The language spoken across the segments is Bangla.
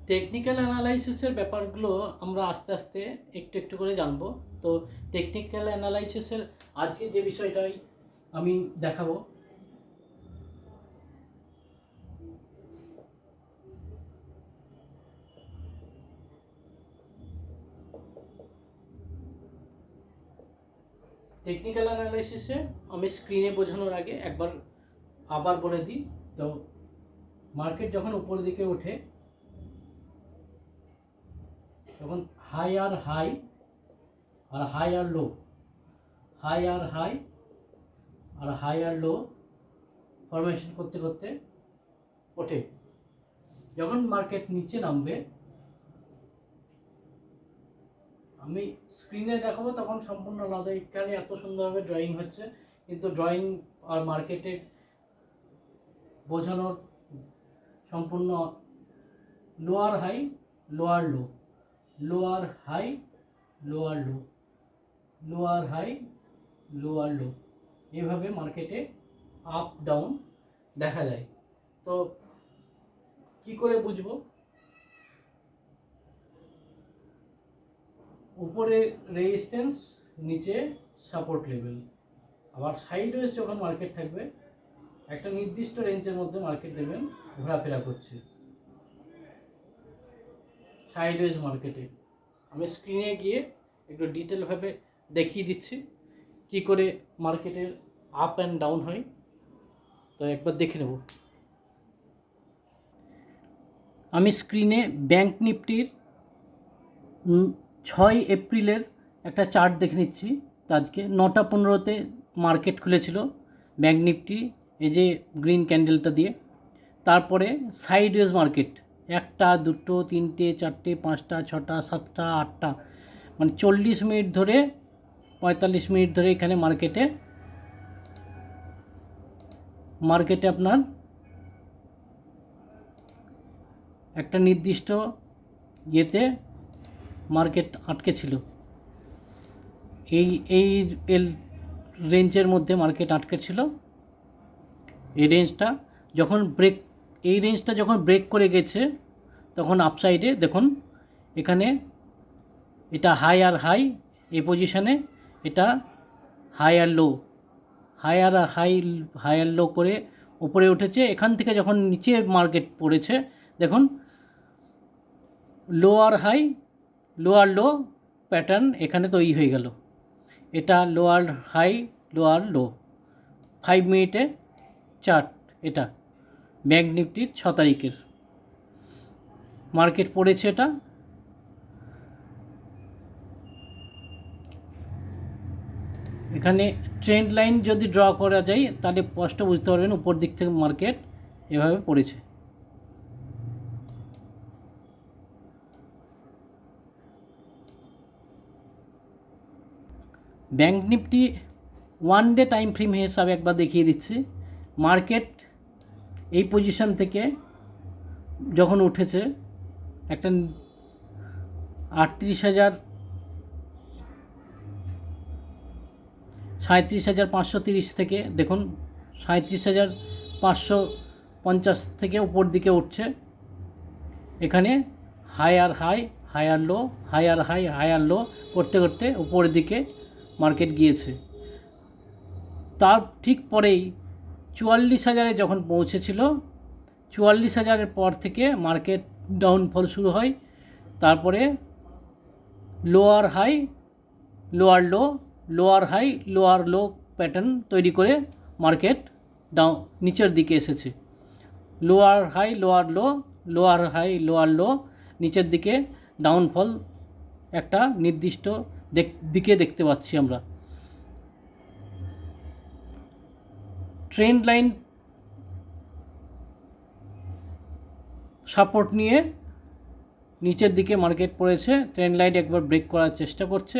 টেকনিক্যাল অ্যানালাইসিসের ব্যাপারগুলো আমরা আস্তে আস্তে একটু একটু করে জানবো। তো টেকনিক্যাল অ্যানালাইসিসের আজকে যে বিষয়টাই আমি দেখাবো, টেকনিক্যাল অ্যানালাইসিসে আমি স্ক্রিনে বোঝানোর আগে একবার আবার বলে দিই। তো মার্কেট যখন উপর দিকে ওঠে তখন হাই আর হাই আর হাই আর লো, হাই আর হাই আর হাই আর লো ফরমেশন করতে করতে ওঠে। যখন মার্কেট নিচে নামবে, আমি স্ক্রিনে দেখাবো তখন সম্পূর্ণ আলাদা। এখানে এত সুন্দরভাবে ড্রয়িং হচ্ছে, কিন্তু ড্রয়িং আর মার্কেটে বোঝানোর সম্পূর্ণ lower high lower low, lower high lower low, lower high lower low, এভাবে মার্কেটে আপ ডাউন দেখা যায়। তো কি করে বুঝবো? উপরে রেজিস্ট্যান্স, নিচে সাপোর্ট লেভেল, আবার সাইডওয়েজ যখন মার্কেট থাকবে একটা নির্দিষ্ট রেঞ্জের মধ্যে মার্কেট দেবেন ঘোরাফেরা করছে সাইডওয়েজ মার্কেটে। আমি স্ক্রিনে গিয়ে একটু ডিটেলভাবে দেখিয়ে দিচ্ছি কি করে মার্কেটের আপ অ্যান্ড ডাউন হয়। তো একবার দেখে নেব। আমি স্ক্রিনে ব্যাংক নিফটির 6 এপ্রিলের একটা চার্ট দেখে নিচ্ছি। আজকে 9:15 মার্কেট খুলেছিল ব্যাংক নিফটি, এই যে গ্রিন ক্যান্ডেলটা দিয়ে। তারপরে সাইডওয়েজ মার্কেট 1টা 2টো 3টে 4টে 5টা 6টা 7টা 8টা, মানে 40 মিনিট ধরে 45 মিনিট ধরে এখানে মার্কেটে আপনার একটা নির্দিষ্ট ইয়েতে মার্কেট আটকে ছিল। এই এই রেঞ্জের মধ্যে মার্কেট আটকে ছিল। এই রেঞ্জটা যখন ব্রেক করে গেছে তখন আপসাইডে দেখুন এখানে এটা হাই আর হাই, এই পজিশানে এটা হাই আর লো, হাই আর লো করে উপরে উঠেছে। এখান থেকে যখন নিচে মার্কেট পড়েছে দেখুন লো আর হাই লোয়ার লো প্যাটার্ন এখানে তৈরি হয়ে গেল। এটা লোয়ার হাই লোয়ার লো 5 মিনিটে চার্ট। এটা ব্যাংক নিফটির 6 তারিখের মার্কেট পড়েছে। এটা এখানে ট্রেন্ড লাইন যদি ড্র করা যায় তাহলে স্পষ্ট বুঝতে পারবেন উপর দিক থেকে মার্কেট এভাবে পড়েছে। Bank Nifty 1 day time frame হিসাবে একবার দেখিয়ে দিচ্ছি। মার্কেট এই পজিশন থেকে যখন উঠেছে একটা 37,530 থেকে দেখুন 37,550 থেকে উপর দিকে উঠছে। এখানে হাই আর হাই হাই আর লো, হাই আর হাই হাই আর লো করতে করতে উপরের দিকে মার্কেট গিয়েছে। তার ঠিক পরেই 44,000 যখন পৌঁছেছিল, 44,000 পর থেকে মার্কেট ডাউনফল শুরু হয়। তারপরে lower high lower low, lower high lower low pattern তৈরি করে মার্কেট নিচের দিকে এসেছে। Lower high lower low, lower high lower low, নিচের দিকে ডাউনফল একটা নির্দিষ্ট দিকে দেখতে পাচ্ছি আমরা। ট্রেন্ড লাইন সাপোর্ট নিয়ে নিচের দিকে মার্কেট পড়েছে। ট্রেন্ড লাইন একবার ব্রেক করার চেষ্টা করছে,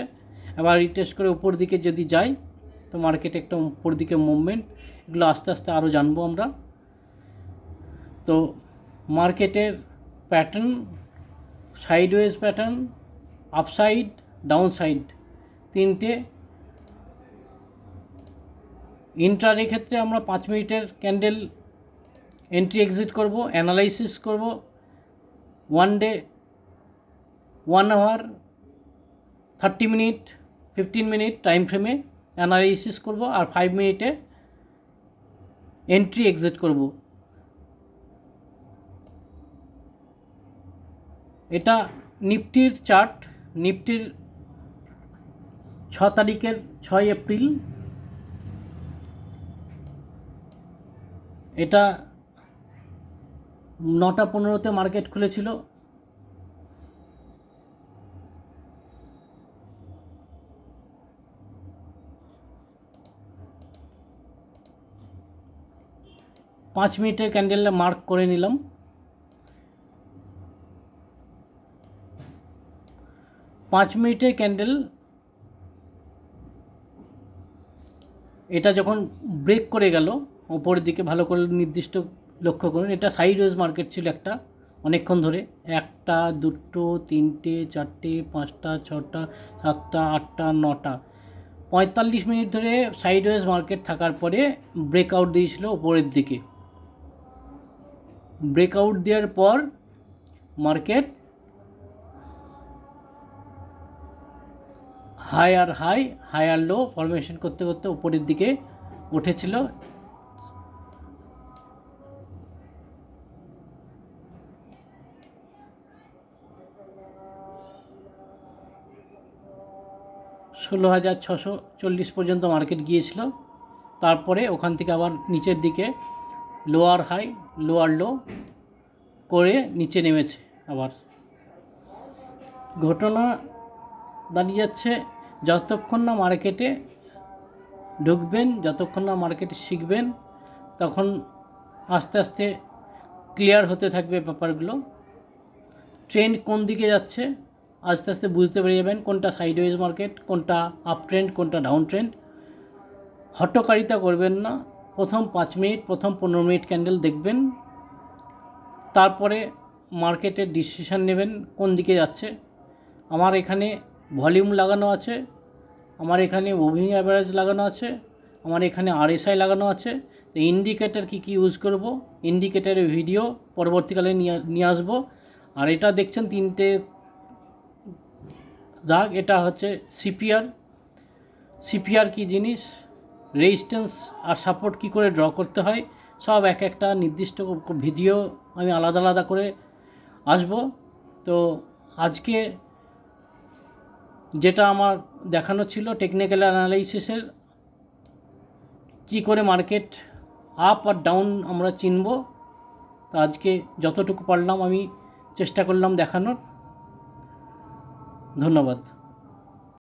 আবার রিটেস্ট করে উপর দিকে যদি যায় তো মার্কেট একটা উপর দিকে মুভমেন্ট, এগুলো আস্তে আস্তে আরও জানবো আমরা। তো মার্কেটের pattern sideways pattern, upside downside তিনটে। ইন্ট্রাডে ক্ষেত্রে আমরা 5 মিনিটের ক্যান্ডেল এন্ট্রি এক্সিট করব, অ্যানালাইসিস করব, 1 day 1 hour 30 minute 15 minute time ফ্রেমে অ্যানালাইসিস করব, আর 5 মিনিটে এন্ট্রি এক্সিট করব। এটা নিফটির চার্ট, নিফটির 6 তারিখের 6 এপ্রিল। এটা 9টা 15তে মার্কেট খুলেছিল। পাঁচ মিনিটের ক্যান্ডেলটা মার্ক করে নিলাম। পাঁচ মিনিটের ক্যান্ডেল এটা যখন ব্রেক করে গেল ওপরের দিকে, ভালো করে নির্দিষ্ট লক্ষ্য করুন, এটা সাইডওয়েজ মার্কেট ছিল একটা অনেকক্ষণ ধরে, 1টা 2টো 3টে 4টে 5টা 6টা 7টা 8টা 9টা 45 মিনিট ধরে সাইডওয়েজ মার্কেট থাকার পরে ব্রেকআউট দিয়েছিল ওপরের দিকে। ব্রেকআউট দেওয়ার পর মার্কেট হাই আর হাই, হাই আর লো ফরমেশন করতে করতে উপরের দিকে উঠেছিল। $16,640 পর্যন্ত মার্কেট গিয়েছিল। তারপরে ওখান থেকে আবার নিচের দিকে লোয়ার হাই লোয়ার লো করে নিচে নেমেছে। আবার ঘটনা দাঁড়িয়ে যাচ্ছে, যতক্ষণ না মার্কেটে ঢুকবেন, যতক্ষণ না মার্কেটে শিখবেন, তখন আস্তে আস্তে ক্লিয়ার হতে থাকবে ব্যাপারগুলো। ট্রেন্ড কোন দিকে যাচ্ছে আস্তে আস্তে বুঝতে পেরে যাবেন, কোনটা সাইডওয়েজ মার্কেট, কোনটা আপ ট্রেন্ড, কোনটা ডাউন ট্রেন্ড। হটকারিতা করবেন না। প্রথম 5 মিনিট, প্রথম 15 মিনিট ক্যান্ডেল দেখবেন, তারপরে মার্কেটের ডিসিশন নেবেন কোন দিকে যাচ্ছে। আমার এখানে ভলিউম লাগানো আছে, আমার এখানে মুভিং অ্যাভারেজ লাগানো আছে, আমার এখানে আরএসআই লাগানো আছে। তো ইন্ডিকেটার কী ইউজ করব, ইন্ডিকেটারের ভিডিও পরবর্তীকালে নিয়ে আসবো। আর এটা দেখছেন 3টে দাগ, এটা হচ্ছে সিপিআর। সিপিআর কী জিনিস, রেজিস্ট্যান্স আর সাপোর্ট কী করে ড্র করতে হয়, সব একটা নির্দিষ্ট ভিডিও আমি আলাদা আলাদা করে আসবো। তো আজকে যেটা আমার দেখানো ছিল টেকনিক্যাল অ্যানালাইসিসের, কী করে মার্কেট আপ আর ডাউন আমরা চিনব, তো আজকে যতটুকু পারলাম আমি চেষ্টা করলাম দেখানোর। ধন্যবাদ।